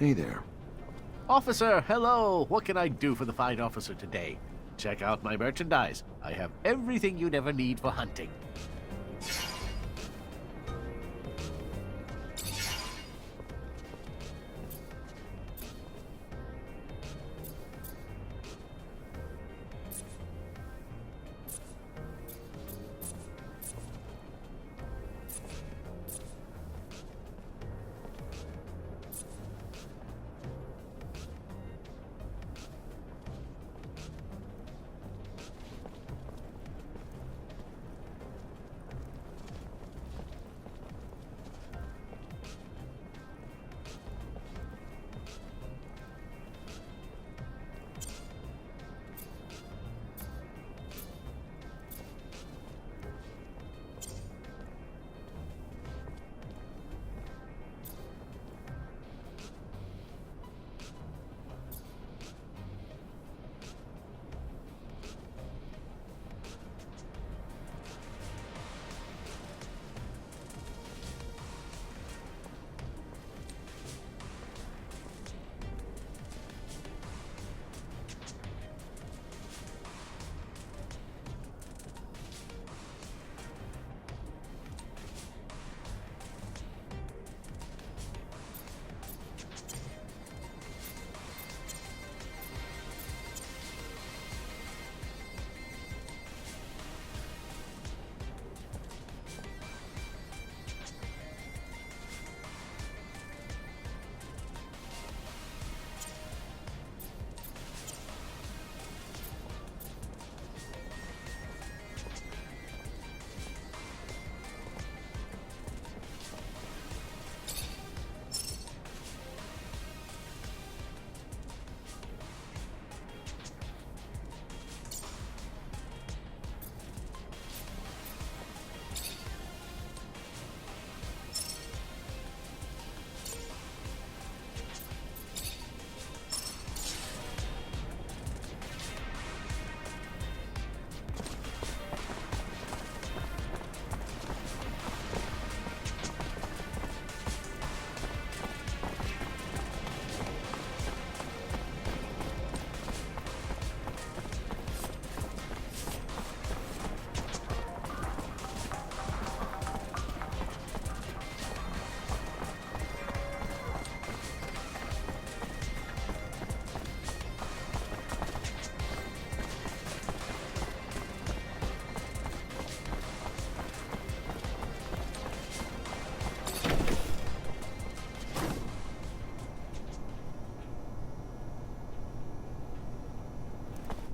Hey there. Officer, hello! What can I do for the fine officer today? Check out my merchandise. I have everything you'd ever need for hunting.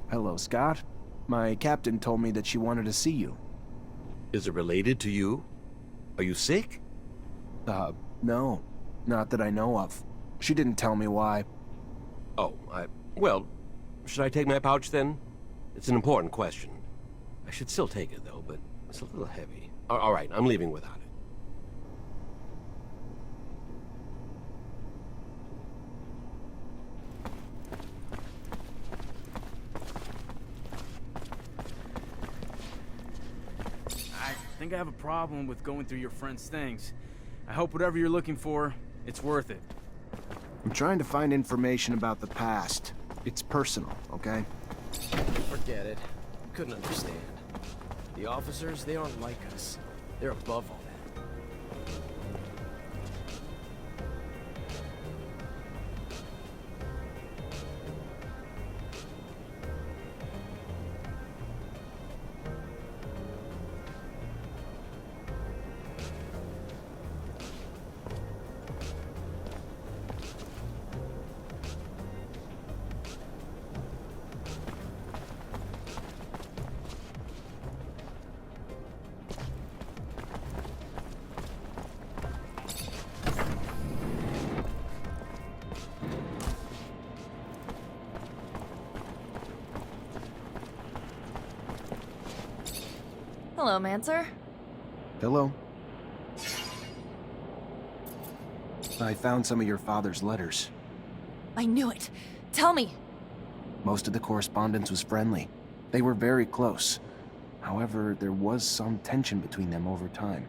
Hello, Scott. My captain told me that she wanted to see you. Is it related to you? Are you sick? No. Not that I know of. She didn't tell me why. Oh, well, should I take my pouch then? It's an important question. I should still take it, though, but it's a little heavy. All right, I'm leaving without it. I think I have a problem with going through your friend's things. I hope whatever you're looking for, it's worth it. I'm trying to find information about the past. It's personal, okay? Forget it. Couldn't understand. The officers, they aren't like us. They're above all that. Hello, Mancer. Hello? I found some of your father's letters. I knew it. Tell me. Most of the correspondence was friendly. They were very close. However, there was some tension between them over time.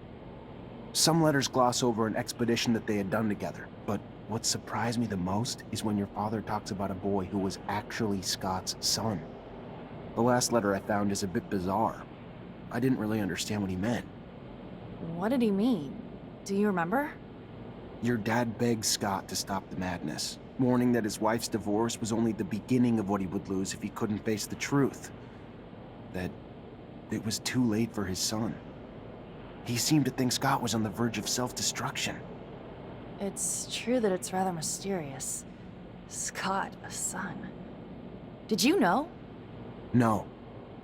Some letters gloss over an expedition that they had done together, but what surprised me the most is when your father talks about a boy who was actually Scott's son. The last letter I found is a bit bizarre. I didn't really understand what he meant. What did he mean? Do you remember? Your dad begged Scott to stop the madness, warning that his wife's divorce was only the beginning of what he would lose if he couldn't face the truth. That it was too late for his son. He seemed to think Scott was on the verge of self-destruction. It's true that it's rather mysterious. Scott, a son. Did you know? No,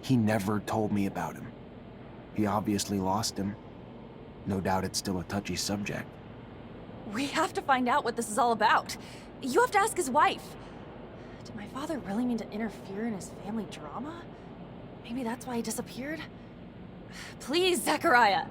he never told me about him. He obviously lost him. No doubt it's still a touchy subject. We have to find out what this is all about. You have to ask his wife. Did my father really mean to interfere in his family drama? Maybe that's why he disappeared? Please, Zechariah!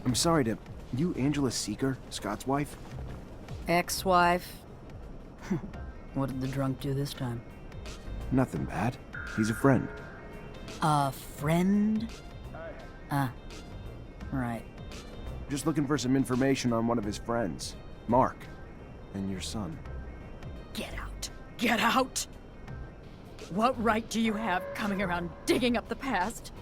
I'm sorry to... You Angela Seeker, Scott's wife? Ex-wife? What did the drunk do this time? Nothing bad. He's a friend. A friend? Ah, right. Just looking for some information on one of his friends, Mark, and your son. Get out! Get out! What right do you have coming around digging up the past?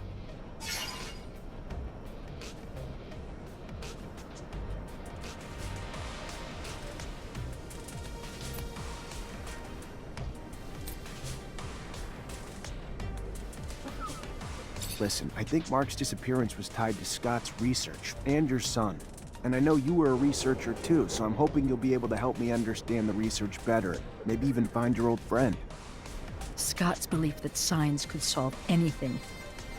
Listen, I think Mark's disappearance was tied to Scott's research, and your son. And I know you were a researcher too, so I'm hoping you'll be able to help me understand the research better. Maybe even find your old friend. Scott's belief that science could solve anything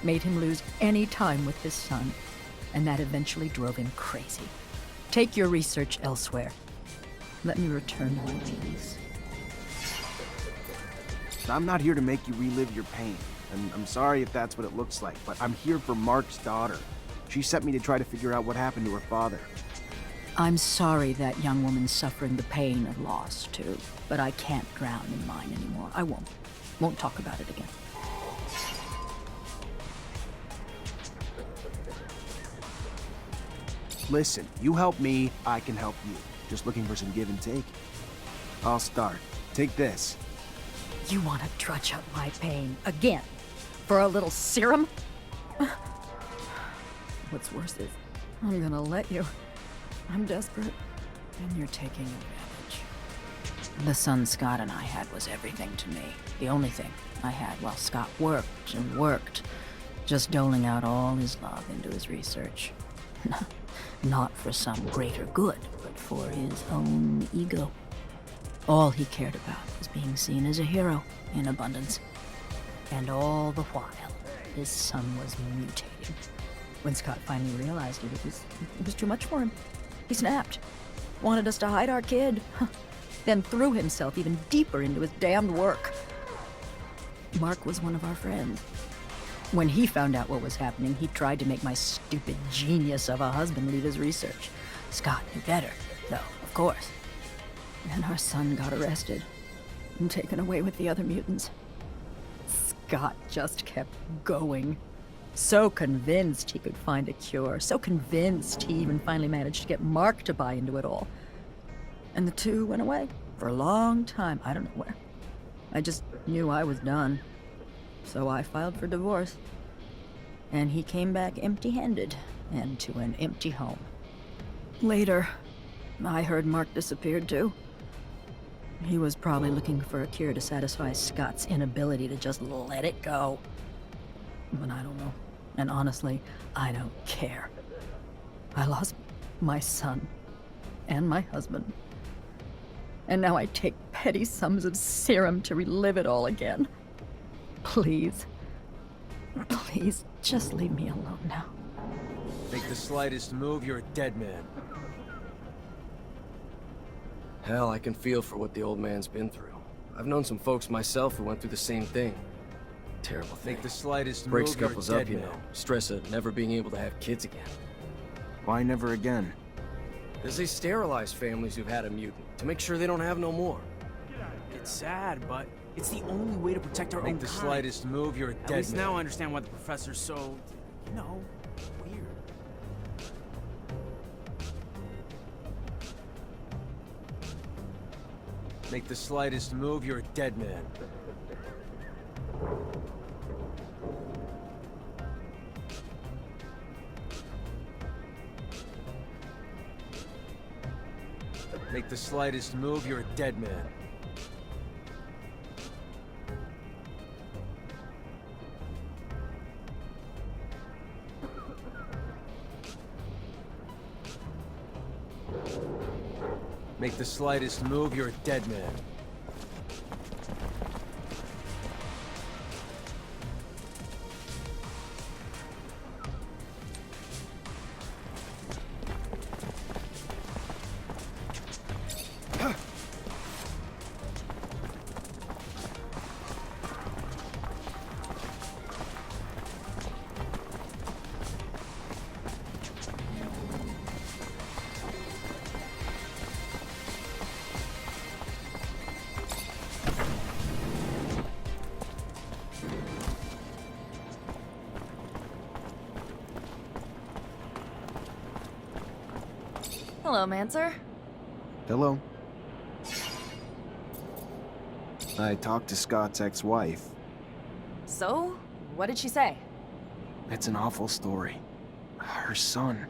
made him lose any time with his son, and that eventually drove him crazy. Take your research elsewhere. Let me return my keys. I'm not here to make you relive your pain, and I'm sorry if that's what it looks like, but I'm here for Mark's daughter. She sent me to try to figure out what happened to her father. I'm sorry that young woman's suffering the pain of loss, too. But I can't drown in mine anymore. I won't. Won't talk about it again. Listen, you help me, I can help you. Just looking for some give and take. I'll start. Take this. You want to trudge up my pain again? For a little serum? What's worse is, I'm gonna let you. I'm desperate, and you're taking advantage. The son Scott and I had was everything to me. The only thing I had while Scott worked and worked, just doling out all his love into his research. Not for some greater good, but for his own ego. All he cared about was being seen as a hero in abundance. And all the while, his son was mutating. When Scott finally realized it, it was too much for him. He snapped. Wanted us to hide our kid. Then threw himself even deeper into his damned work. Mark was one of our friends. When he found out what was happening, he tried to make my stupid genius of a husband leave his research. Scott knew better, though, of course. And our son got arrested and taken away with the other mutants. Scott just kept going. So convinced he could find a cure. So convinced he even finally managed to get Mark to buy into it all. And the two went away for a long time. I don't know where. I just knew I was done. So I filed for divorce. And he came back empty-handed and to an empty home. Later, I heard Mark disappeared too. He was probably looking for a cure to satisfy Scott's inability to just let it go. But I don't know. And honestly, I don't care. I lost my son and my husband. And now I take petty sums of serum to relive it all again. Please. Please, just leave me alone now. Make the slightest move, you're a dead man. Hell, I can feel for what the old man's been through. I've known some folks myself who went through the same thing. Terrible thing. Make the slightest Breaks move, you're a couples dead up, you man. know. Stress of never being able to have kids again. Why never again? Because they sterilize families who've had a mutant to make sure they don't have no more. It's sad, but it's the only way to protect our own Make the kind. slightest move, you're a At dead least man. now I understand why the professor's so, you know, weird. Make the slightest move, you're a dead man. Make the slightest move, you're a dead man. Make the slightest move, you're a dead man. Hello, Mancer. Hello. I talked to Scott's ex-wife. So, what did she say? It's an awful story. Her son.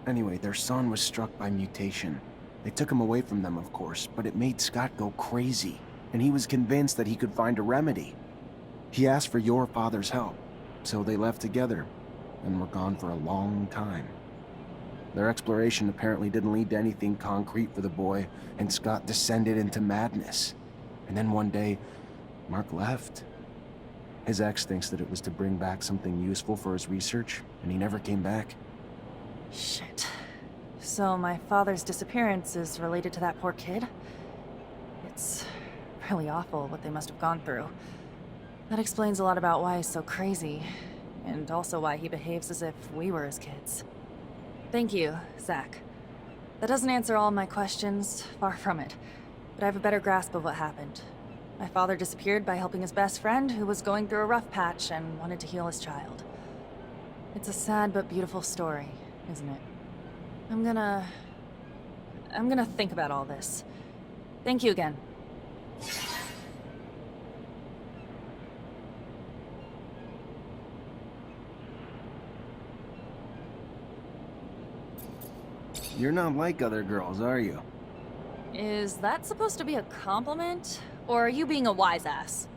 Anyway, their son was struck by mutation. They took him away from them, of course, but it made Scott go crazy, and he was convinced that he could find a remedy. He asked for your father's help, so they left together, and were gone for a long time. Their exploration apparently didn't lead to anything concrete for the boy, and Scott descended into madness. And then one day, Mark left. His ex thinks that it was to bring back something useful for his research, and he never came back. Shit. So my father's disappearance is related to that poor kid? It's really awful what they must have gone through. That explains a lot about why he's so crazy, and also why he behaves as if we were his kids. Thank you, Zach. That doesn't answer all my questions, far from it, but I have a better grasp of what happened. My father disappeared by helping his best friend, who was going through a rough patch and wanted to heal his child. It's a sad but beautiful story, isn't it? I'm gonna think about all this. Thank you again. You're not like other girls, are you? Is that supposed to be a compliment? Or are you being a wise ass?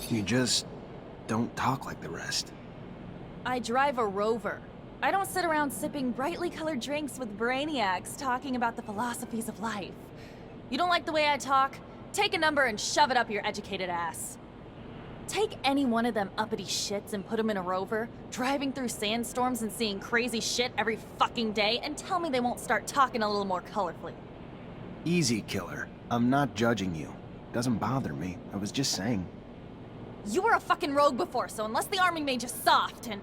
You just don't talk like the rest. I drive a Rover. I don't sit around sipping brightly colored drinks with brainiacs talking about the philosophies of life. You don't like the way I talk? Take a number and shove it up your educated ass. Take any one of them uppity shits and put them in a Rover, driving through sandstorms and seeing crazy shit every fucking day, and tell me they won't start talking a little more colorfully. Easy, killer. I'm not judging you. Doesn't bother me. I was just saying. You were a fucking rogue before, so unless the army made you soft and...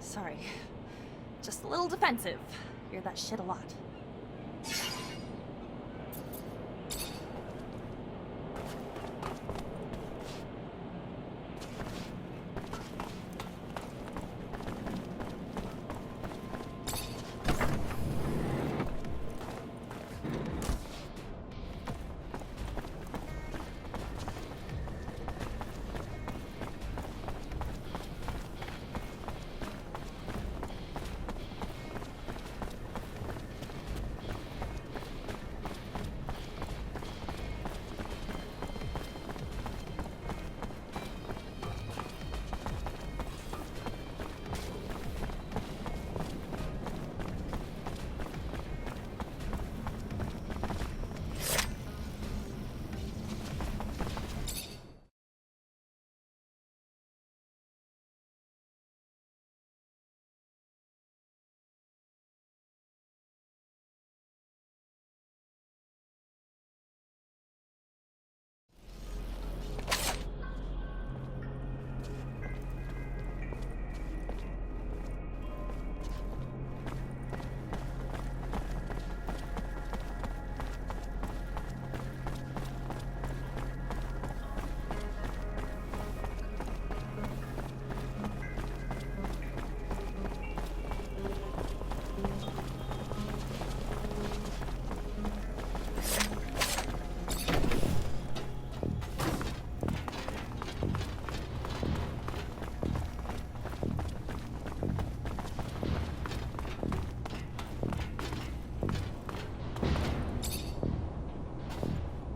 Sorry. Just a little defensive. Hear that shit a lot.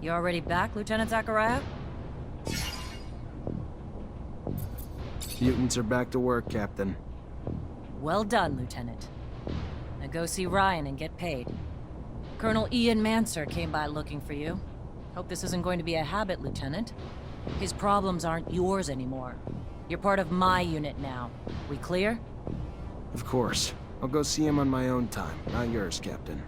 You already back, Lieutenant Zachariah? Mutants are back to work, Captain. Well done, Lieutenant. Now go see Ryan and get paid. Colonel Ian Mancer came by looking for you. Hope this isn't going to be a habit, Lieutenant. His problems aren't yours anymore. You're part of my unit now. We clear? Of course. I'll go see him on my own time, not yours, Captain.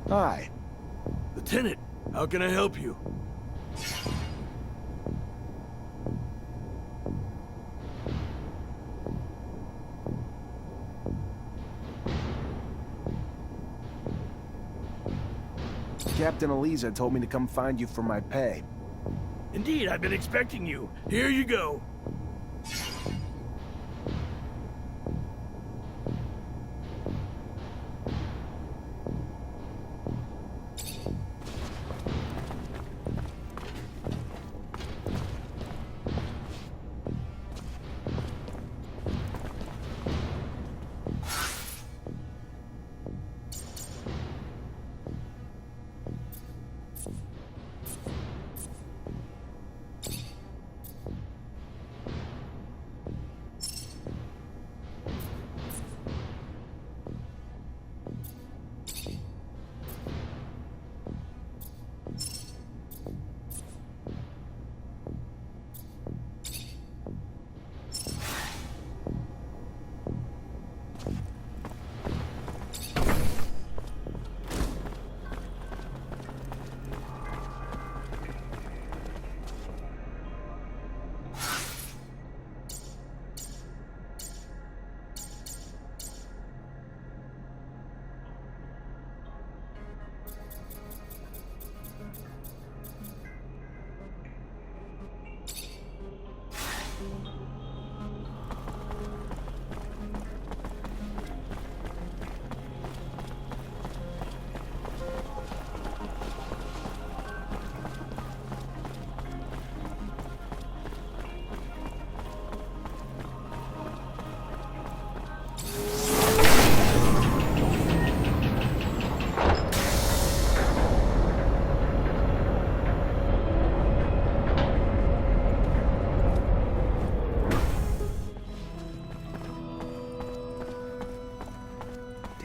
Hi. Lieutenant, how can I help you? Captain Eliza told me to come find you for my pay. Indeed, I've been expecting you. Here you go.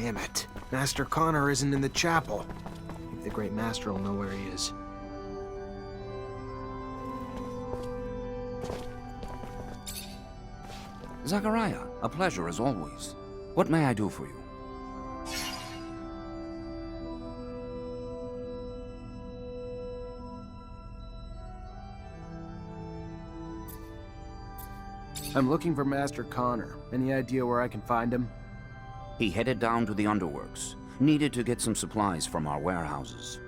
Damn it. Master Connor isn't in the chapel. Maybe the Great Master will know where he is. Zachariah, a pleasure as always. What may I do for you? I'm looking for Master Connor. Any idea where I can find him? He headed down to the underworks. Needed to get some supplies from our warehouses.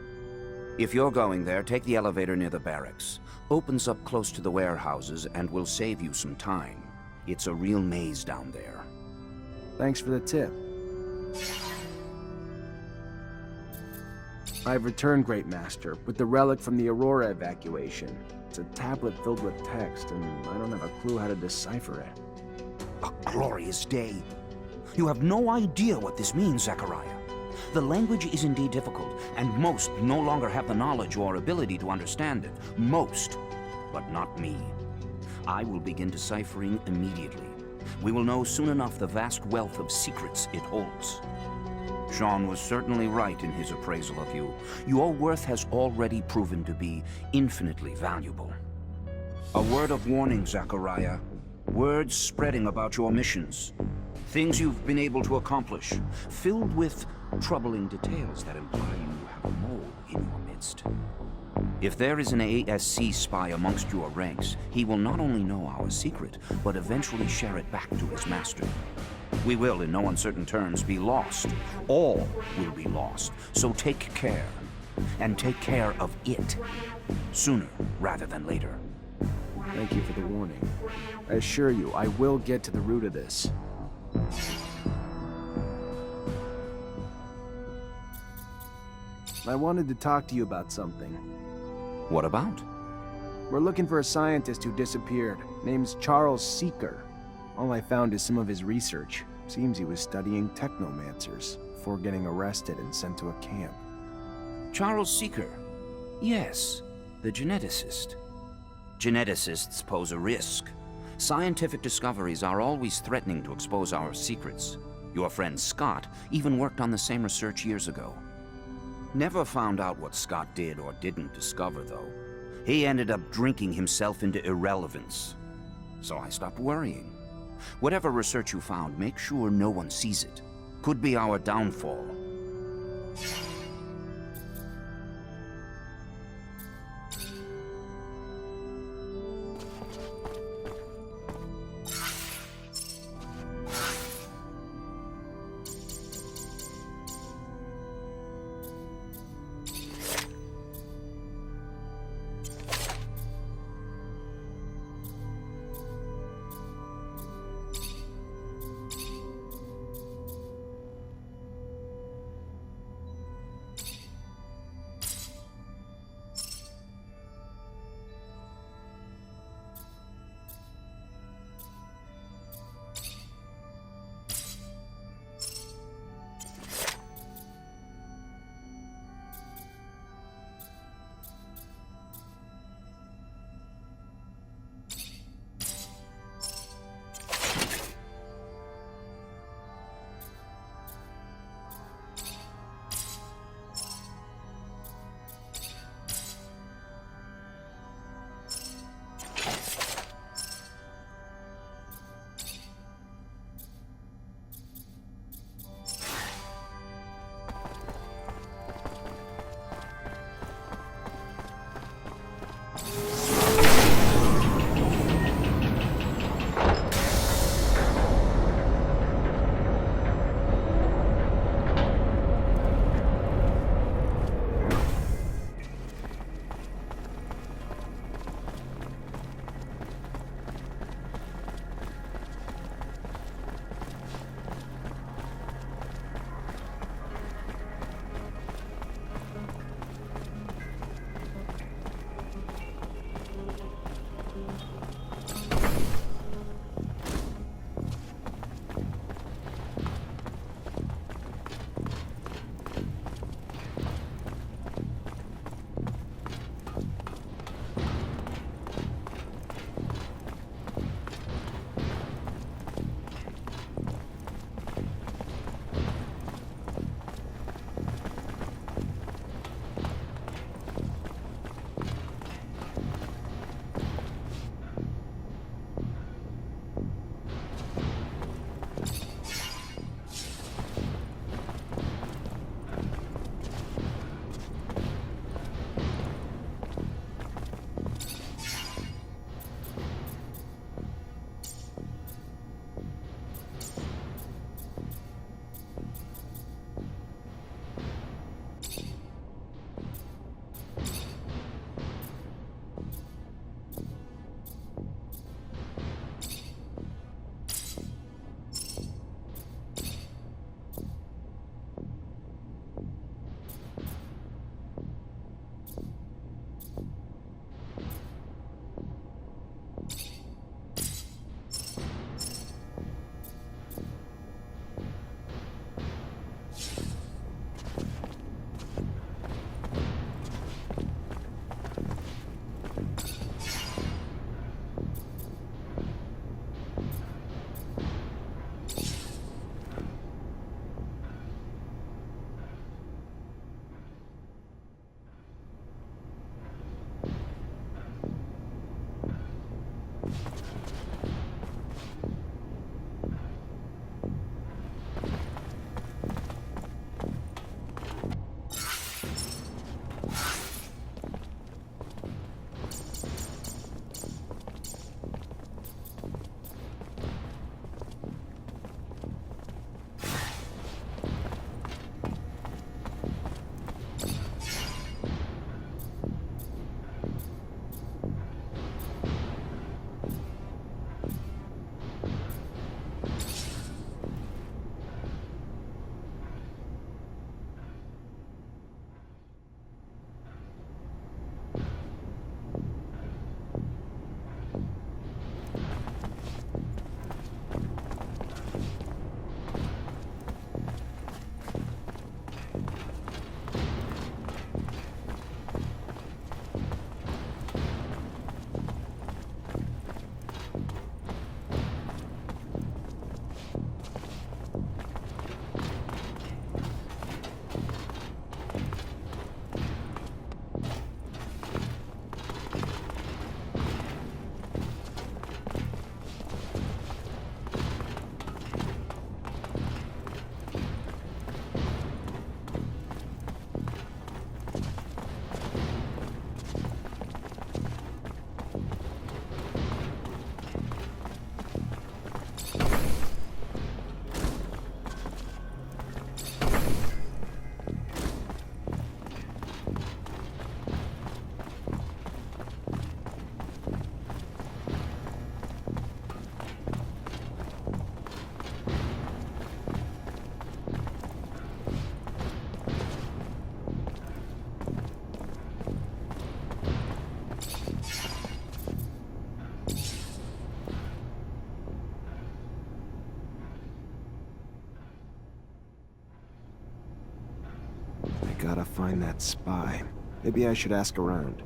If you're going there, take the elevator near the barracks. Opens up close to the warehouses and will save you some time. It's a real maze down there. Thanks for the tip. I've returned, Great Master, with the relic from the Aurora evacuation. It's a tablet filled with text, and I don't have a clue how to decipher it. A glorious day. You have no idea what this means, Zachariah. The language is indeed difficult, and most no longer have the knowledge or ability to understand it. Most, but not me. I will begin deciphering immediately. We will know soon enough the vast wealth of secrets it holds. Jean was certainly right in his appraisal of you. Your worth has already proven to be infinitely valuable. A word of warning, Zachariah. Words spreading about your missions. Things you've been able to accomplish, filled with troubling details that imply you have a mole in your midst. If there is an ASC spy amongst your ranks, he will not only know our secret, but eventually share it back to his master. We will, in no uncertain terms, be lost. All will be lost. So take care. And take care of it. Sooner rather than later. Thank you for the warning. I assure you, I will get to the root of this. I wanted to talk to you about something. What about? We're looking for a scientist who disappeared. Name's Charles Seeker. All I found is some of his research. Seems he was studying Technomancers before getting arrested and sent to a camp. Charles Seeker. Yes, the geneticist. Geneticists pose a risk. Scientific discoveries are always threatening to expose our secrets. Your friend Scott even worked on the same research years ago. Never found out what Scott did or didn't discover, though. He ended up drinking himself into irrelevance. So I stopped worrying. Whatever research you found, make sure no one sees it. Could be our downfall. I gotta find that spy. Maybe I should ask around.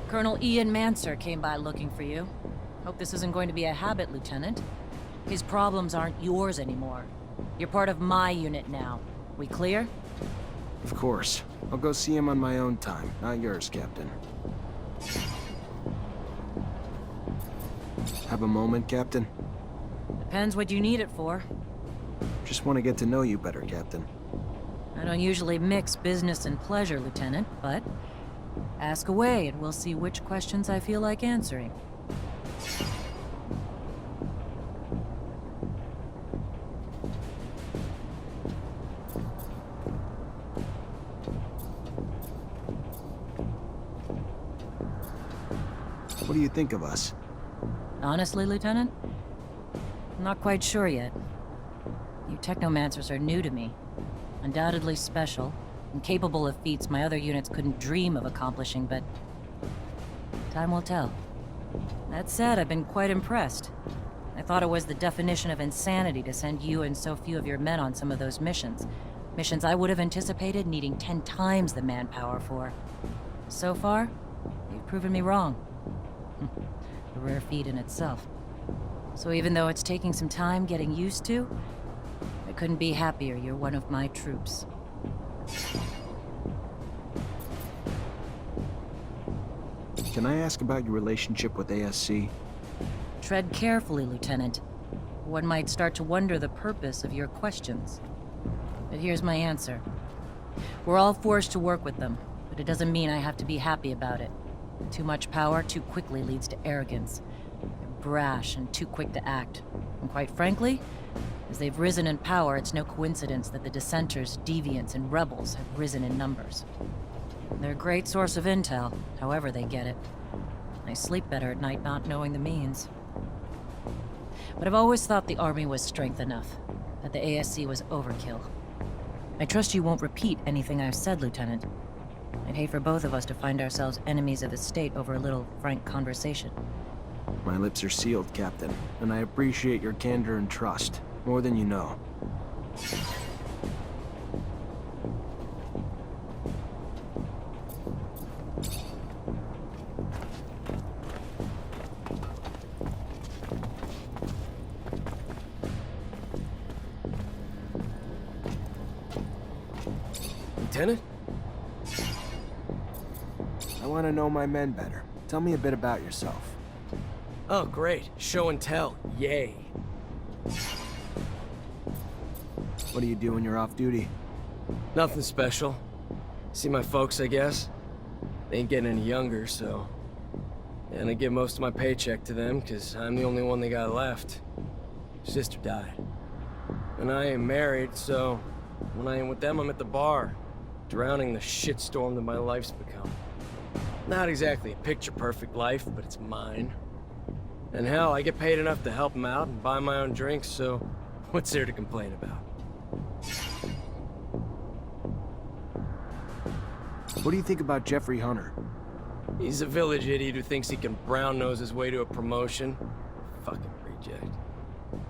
Colonel Ian Mancer came by looking for you. Hope this isn't going to be a habit, Lieutenant. His problems aren't yours anymore. You're part of my unit now. We clear? Of course. I'll go see him on my own time, not yours, Captain. Have a moment, Captain? Depends what you need it for. Just want to get to know you better, Captain. I don't usually mix business and pleasure, Lieutenant, but ask away and we'll see which questions I feel like answering. What do you think of us? Honestly, Lieutenant? I'm not quite sure yet. You Technomancers are new to me. Undoubtedly special, and capable of feats my other units couldn't dream of accomplishing, but time will tell. That said, I've been quite impressed. I thought it was the definition of insanity to send you and so few of your men on some of those missions. Missions I would have anticipated needing 10 times the manpower for. So far, you've proven me wrong. A rare feat in itself. So even though it's taking some time getting used to, I couldn't be happier you're one of my troops. Can I ask about your relationship with ASC? Tread carefully, Lieutenant. One might start to wonder the purpose of your questions. But here's my answer. We're all forced to work with them, but it doesn't mean I have to be happy about it. Too much power too quickly leads to arrogance. They're brash and too quick to act. And quite frankly, as they've risen in power, it's no coincidence that the dissenters, deviants, and rebels have risen in numbers. They're a great source of intel, however they get it. I sleep better at night not knowing the means. But I've always thought the army was strength enough, that the ASC was overkill. I trust you won't repeat anything I've said, Lieutenant. I'd hate for both of us to find ourselves enemies of the state over a little frank conversation. My lips are sealed, Captain, and I appreciate your candor and trust, more than you know. Lieutenant? I want to know my men better. Tell me a bit about yourself. Oh, great. Show and tell. Yay. What do you do when you're off duty? Nothing special. See my folks, I guess. They ain't getting any younger, so... And I give most of my paycheck to them, because I'm the only one they got left. Sister died. And I ain't married, so... When I ain't with them, I'm at the bar. Drowning the shitstorm that my life's become. Not exactly a picture-perfect life, but it's mine. And hell, I get paid enough to help them out and buy my own drinks, so what's there to complain about? What do you think about Jeffrey Hunter? He's a village idiot who thinks he can brown-nose his way to a promotion. Fucking reject.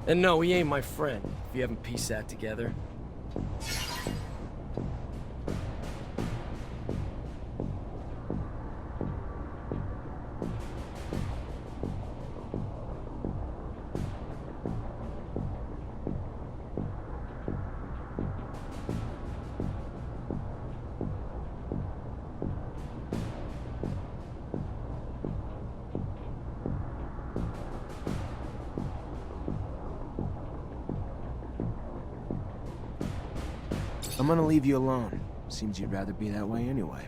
And no, he ain't my friend, if you haven't pieced that together. I'm gonna leave you alone. Seems you'd rather be that way anyway.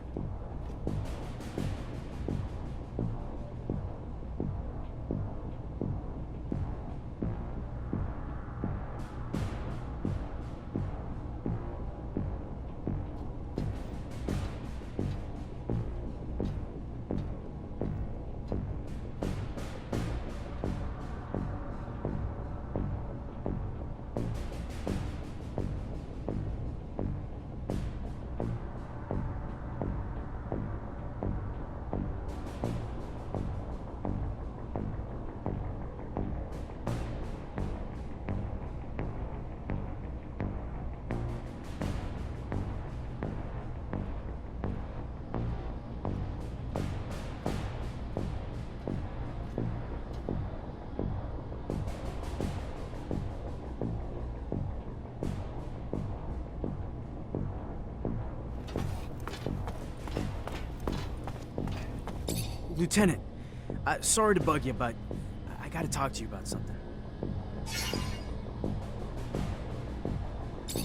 Lieutenant, sorry to bug you, but I gotta talk to you about something.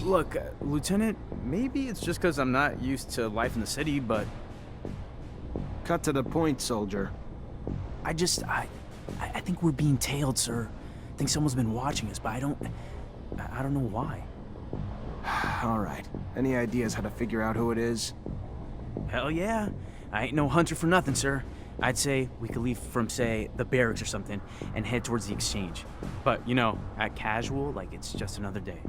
Look, Lieutenant, maybe it's just because I'm not used to life in the city, but Cut to the point, soldier. I think we're being tailed, sir. I think someone's been watching us, but I don't know why. All right. Any ideas how to figure out who it is? Hell yeah. I ain't no hunter for nothing, sir. I'd say we could leave from, say, the barracks or something and head towards the exchange. But, you know, act casual like it's just another day.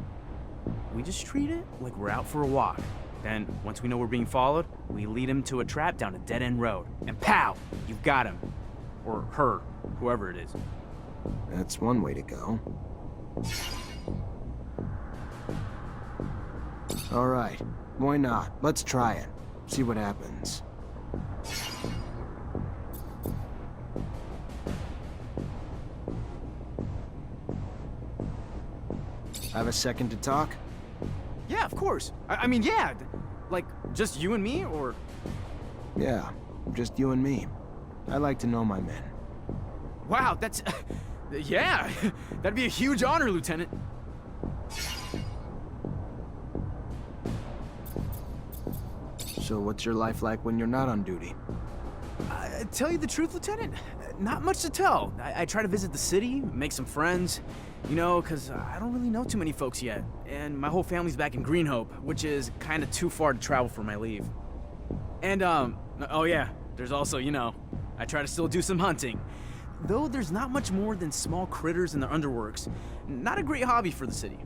We just treat it like we're out for a walk. Then, once we know we're being followed, we lead him to a trap down a dead-end road. And pow! You've got him. Or her. Whoever it is. That's one way to go. All right. Why not? Let's try it. See what happens. Have a second to talk? Yeah, of course. I mean, yeah. Like, just you and me, or... Yeah, just you and me. I like to know my men. Wow, that's... yeah, that'd be a huge honor, Lieutenant. So what's your life like when you're not on duty? Tell you the truth, Lieutenant, not much to tell. I try to visit the city, make some friends, you know, because I don't really know too many folks yet. And my whole family's back in Greenhope, which is kind of too far to travel for my leave. And, oh yeah, there's also, you know, I try to still do some hunting. Though there's not much more than small critters in the underworks. Not a great hobby for the city.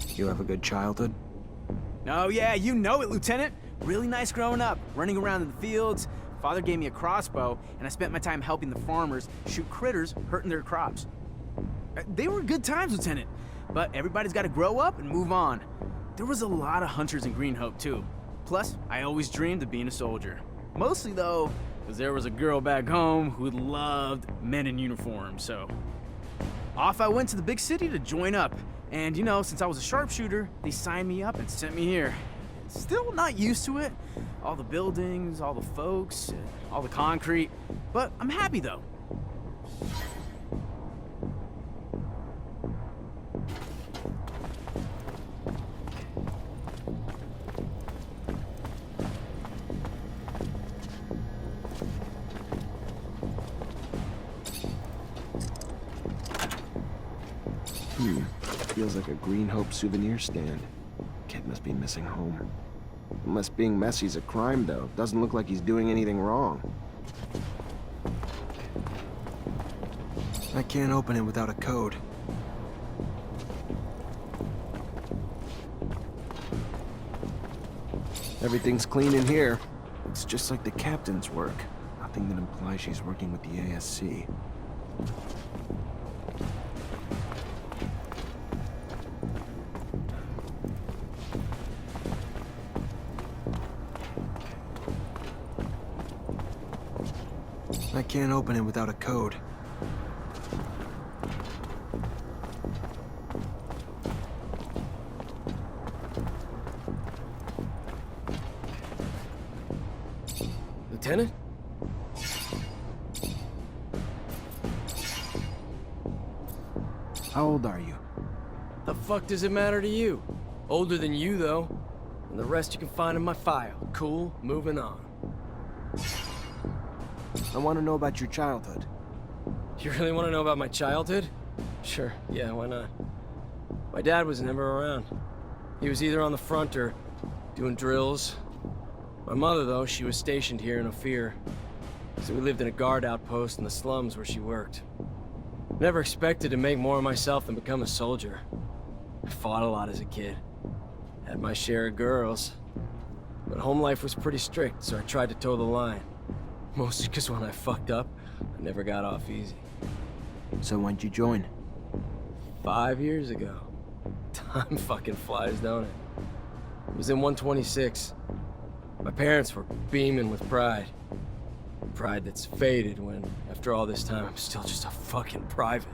You have a good childhood? Oh yeah, you know it, Lieutenant. Really nice growing up, running around in the fields. Father gave me a crossbow, and I spent my time helping the farmers shoot critters hurting their crops. They were good times, Lieutenant, but everybody's got to grow up and move on. There was a lot of hunters in Greenhope, too. Plus, I always dreamed of being a soldier. Mostly, though, because there was a girl back home who loved men in uniform, so... Off I went to the big city to join up. And, you know, since I was a sharpshooter, they signed me up and sent me here. Still not used to it. All the buildings, all the folks, all the concrete. But I'm happy, though. Feels like a Greenhope souvenir stand. Kid must be missing home. Unless being messy's a crime, though. Doesn't look like he's doing anything wrong. I can't open it without a code. Everything's clean in here. It's just like the captain's work. Nothing that implies she's working with the ASC. I can't open it without a code. Lieutenant? How old are you? The fuck does it matter to you? Older than you, though. And the rest you can find in my file. Cool, moving on. I want to know about your childhood. You really want to know about my childhood? Sure, yeah, why not? My dad was never around. He was either on the front or doing drills. My mother, though, she was stationed here in Ophir. So we lived in a guard outpost in the slums where she worked. Never expected to make more of myself than become a soldier. I fought a lot as a kid. Had my share of girls. But home life was pretty strict, so I tried to toe the line. Mostly because when I fucked up, I never got off easy. So when'd you join? 5 years ago. Time fucking flies, don't it? It was in 126. My parents were beaming with pride. Pride that's faded when, after all this time, I'm still just a fucking private.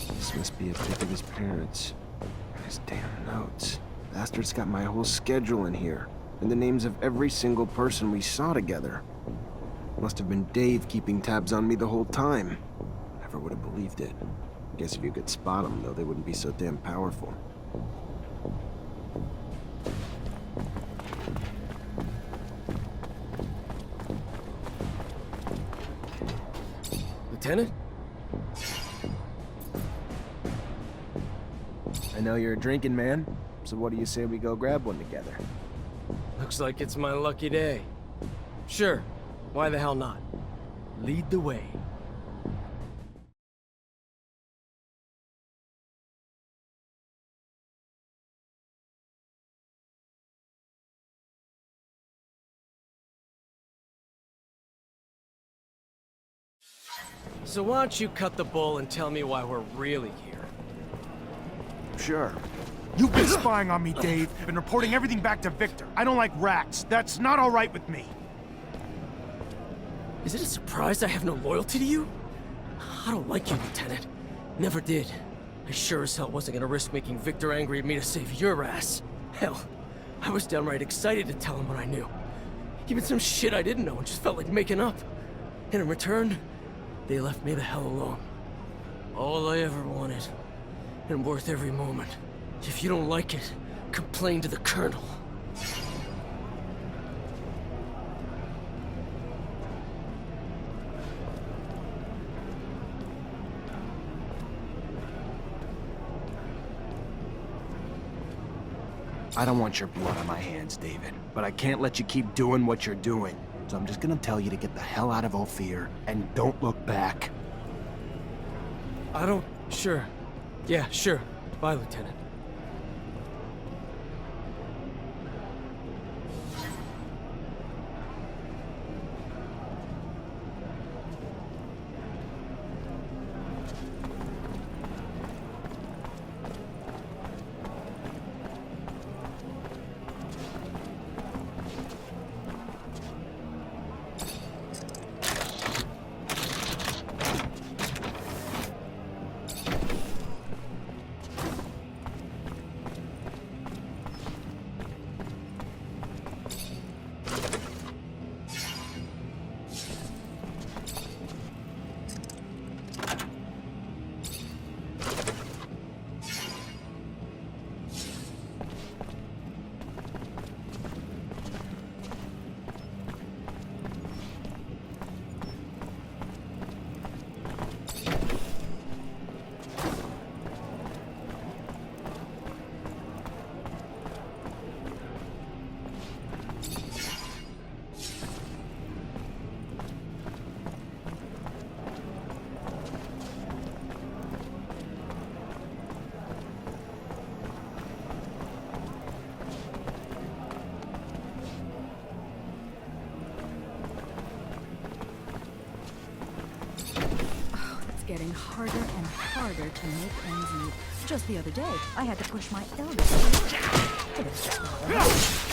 This must be a pic of his parents. His damn notes. Bastard's got my whole schedule in here, and the names of every single person we saw together. Must have been Dave keeping tabs on me the whole time. Never would have believed it. Guess if you could spot them, though, they wouldn't be so damn powerful. Lieutenant? I know you're a drinking man, so what do you say we go grab one together? Looks like it's my lucky day. Sure, why the hell not? Lead the way. So why don't you cut the bull and tell me why we're really here? Sure. You've been spying on me, Dave, and reporting everything back to Victor. I don't like rats. That's not all right with me. Is it a surprise I have no loyalty to you? I don't like you, Lieutenant. Never did. I sure as hell wasn't gonna risk making Victor angry at me to save your ass. Hell, I was downright excited to tell him what I knew. Even some shit I didn't know and just felt like making up. And in return, they left me the hell alone. All I ever wanted. And worth every moment. If you don't like it, complain to the Colonel. I don't want your blood on my hands, David, but I can't let you keep doing what you're doing. So I'm just gonna tell you to get the hell out of Ophir and don't look back. I don't... Sure. Yeah, sure. Bye, Lieutenant. Getting harder and harder to make ends meet. Just the other day, I had to push my eldest to work. It was just not enough.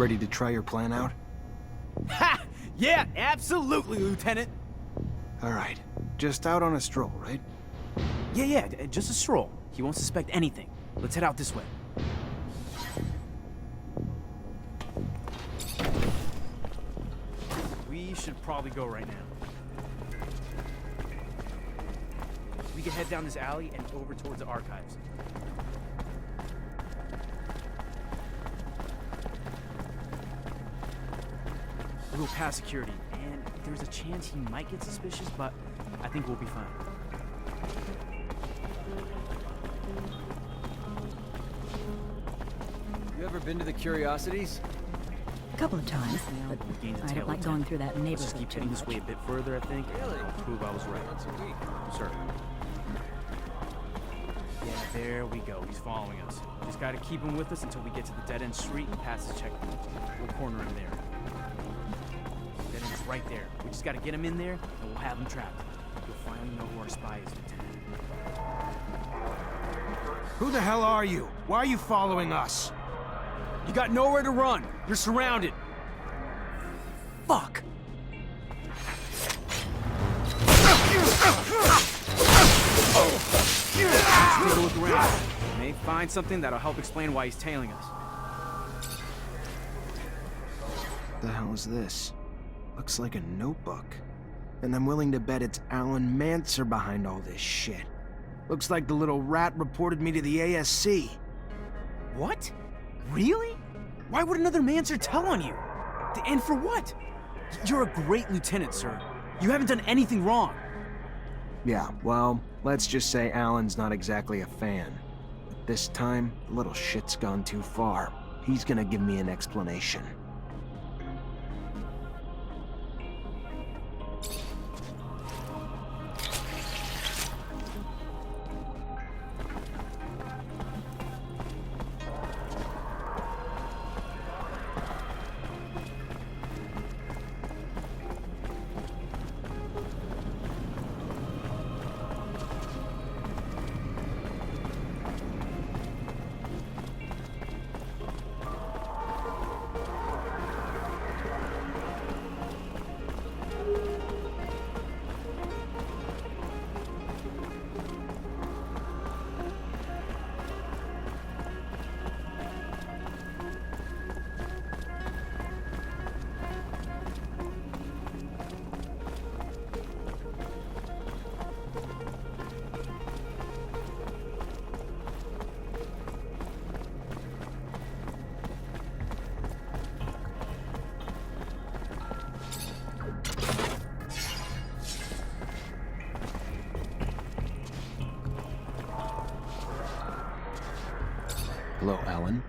Ready to try your plan out? Ha! Yeah, absolutely, Lieutenant. All right. Just out on a stroll, right? Yeah, just a stroll. He won't suspect anything. Let's head out this way. We should probably go right now. We can head down this alley and over towards the archives. We'll go past security, and there's a chance he might get suspicious, but I think we'll be fine. You ever been to the Curiosities? A couple of times, but We gained a I tail don't like end. going through that Let's just neighborhood keep too heading this much. way a bit further, I think. Really? I'll prove I was right. Once a week. Sir. Yeah, there we go. He's following us. Just gotta keep him with us until we get to the dead-end street and pass the checkpoint. We'll corner him there. Dead end's right there. We just gotta get him in there, and we'll have him trapped. You'll finally know who our spy is, Lieutenant. Who the hell are you? Why are you following us? You got nowhere to run. You're surrounded. Fuck! Take a look around. We may find something that'll help explain why he's tailing us. The hell is this? Looks like a notebook. And I'm willing to bet it's Alan Mancer behind all this shit. Looks like the little rat reported me to the ASC. What? Really? Why would another Mancer tell on you? And for what? You're a great lieutenant, sir. You haven't done anything wrong. Yeah, well, let's just say Alan's not exactly a fan. But this time, the little shit's gone too far. He's gonna give me an explanation. Hello, Alan.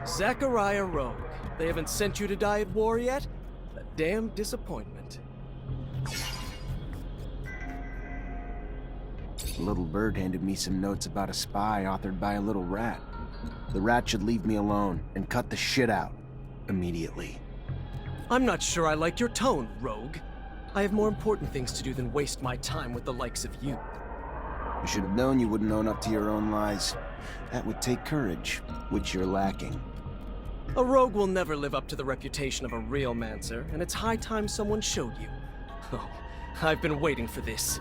Zachariah Rogue. They haven't sent you to die at war yet? A damn disappointment. The little bird handed me some notes about a spy authored by a little rat. The rat should leave me alone and cut the shit out. Immediately. I'm not sure I like your tone, Rogue. I have more important things to do than waste my time with the likes of you. You should have known you wouldn't own up to your own lies. That would take courage, which you're lacking. A rogue will never live up to the reputation of a real Mancer, and it's high time someone showed you. Oh, I've been waiting for this.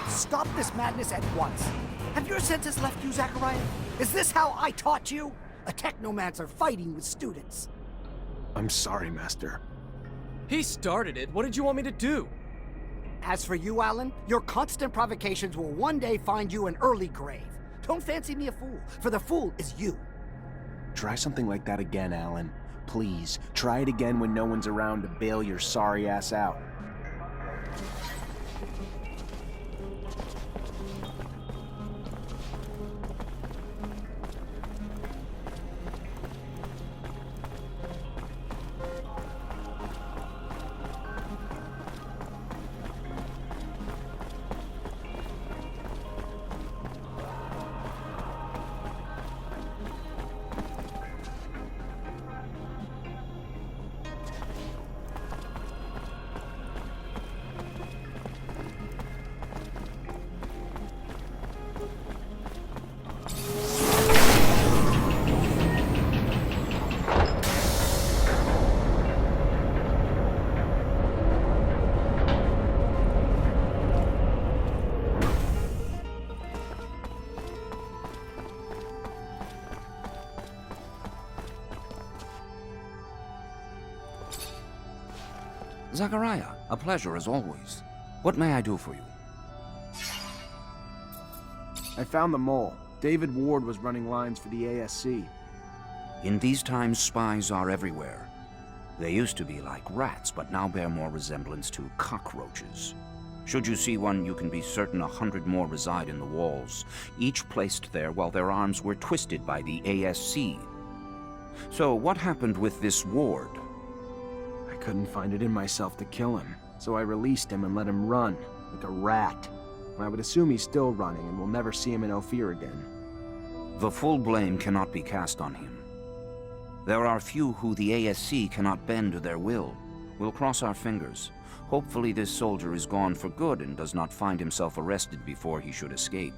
Stop this madness at once. Have your senses left you, Zachariah? Is this how I taught you? A Technomancer fighting with students. I'm sorry, Master. He started it. What did you want me to do? As for you, Alan, your constant provocations will one day find you an early grave. Don't fancy me a fool, for the fool is you. Try something like that again, Alan. Please, try it again when no one's around to bail your sorry ass out. Zachariah, a pleasure as always. What may I do for you? I found the mole. David Ward was running lines for the ASC. In these times, spies are everywhere. They used to be like rats, but now bear more resemblance to cockroaches. Should you see one, you can be certain 100 more reside in the walls, each placed there while their arms were twisted by the ASC. So, what happened with this Ward? I couldn't find it in myself to kill him, so I released him and let him run, like a rat. I would assume he's still running, and we'll never see him in Ophir again. The full blame cannot be cast on him. There are few who the ASC cannot bend to their will. We'll cross our fingers. Hopefully this soldier is gone for good and does not find himself arrested before he should escape.